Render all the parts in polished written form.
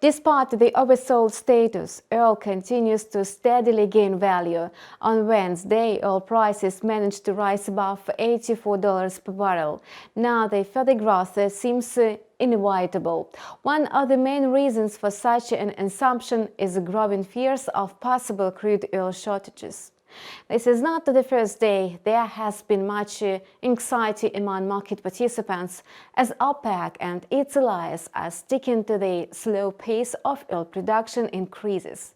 Despite the oversold status, oil continues to steadily gain value. On Wednesday, oil prices managed to rise above $84 per barrel. Now, the further growth seems inevitable. One of the main reasons for such an assumption is the growing fears of possible crude oil shortages. This is not the first day. There has been much anxiety among market participants as OPEC and its allies are sticking to the slow pace of oil production increases.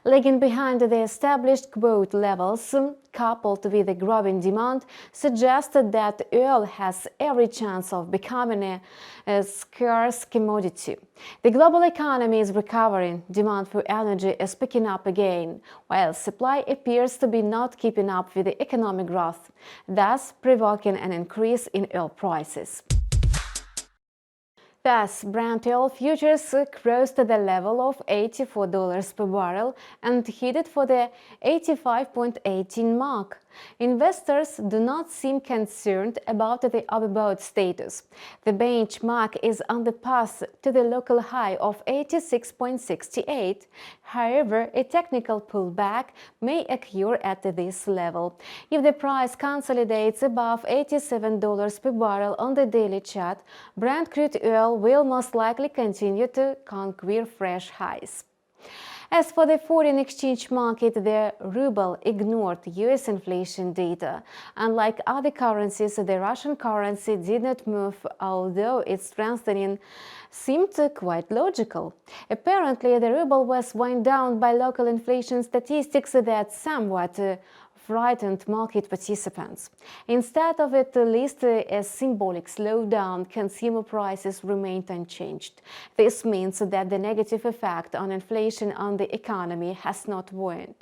Lagging behind the established quota levels, coupled with the growing demand, suggested that oil has every chance of becoming a scarce commodity. The global economy is recovering, demand for energy is picking up again, while supply appears to be not keeping up with the economic growth, thus provoking an increase in oil prices. Thus, Brent oil futures crossed the level of $84 per barrel and headed for the 85.18 mark. Investors do not seem concerned about the overbought status. The benchmark is on the path to the local high of 86.68. However, a technical pullback may occur at this level. If the price consolidates above $87 per barrel on the daily chart, Brent crude oil will most likely continue to conquer fresh highs. As for the foreign exchange market, the ruble ignored US inflation data. Unlike other currencies, the Russian currency did not move, although its strengthening seemed quite logical. Apparently, the ruble was weighed down by local inflation statistics that somewhat frightened market participants. Instead of at least a symbolic slowdown, consumer prices remained unchanged. This means that the negative effect on inflation on the economy has not waned.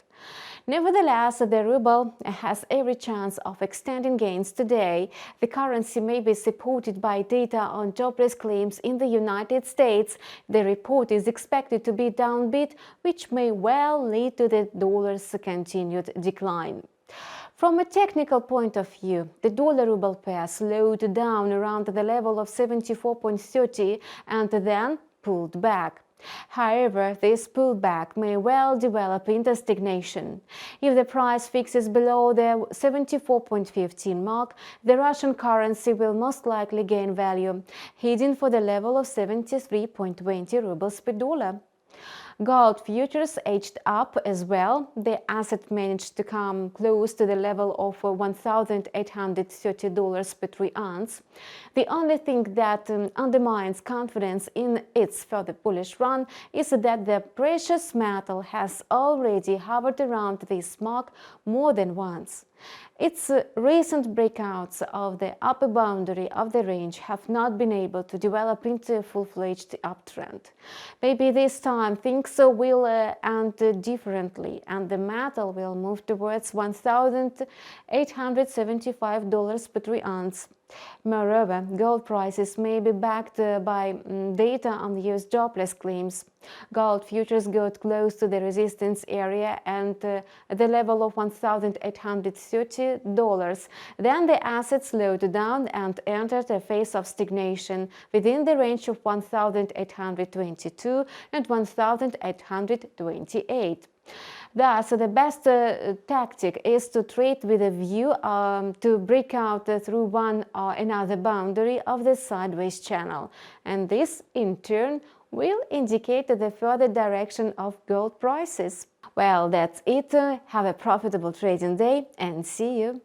Nevertheless, the ruble has every chance of extending gains today. The currency may be supported by data on jobless claims in the United States. The report is expected to be downbeat, which may well lead to the dollar's continued decline. From a technical point of view, the dollar-ruble pair slowed down around the level of 74.30 and then pulled back. However, this pullback may well develop into stagnation. If the price fixes below the 74.15 mark, the Russian currency will most likely gain value, heading for the level of 73.20 rubles per dollar. Gold futures edged up as well. The asset managed to come close to the level of $1,830 per 3 ounce. The only thing that undermines confidence in its further bullish run is that the precious metal has already hovered around this mark more than once. Its recent breakouts of the upper boundary of the range have not been able to develop into a full-fledged uptrend. Maybe this time things will end differently and the metal will move towards $1,875 per 3 ounce. Moreover, gold prices may be backed by data on the US jobless claims. Gold futures got close to the resistance area and at the level of $1,830. Then the asset slowed down and entered a phase of stagnation within the range of 1,822 and 1,828. Thus, the best tactic is to trade with a view to break out through one or another boundary of the sideways channel, and this, in turn, will indicate the further direction of gold prices. Well, that's it. Have a profitable trading day and see you!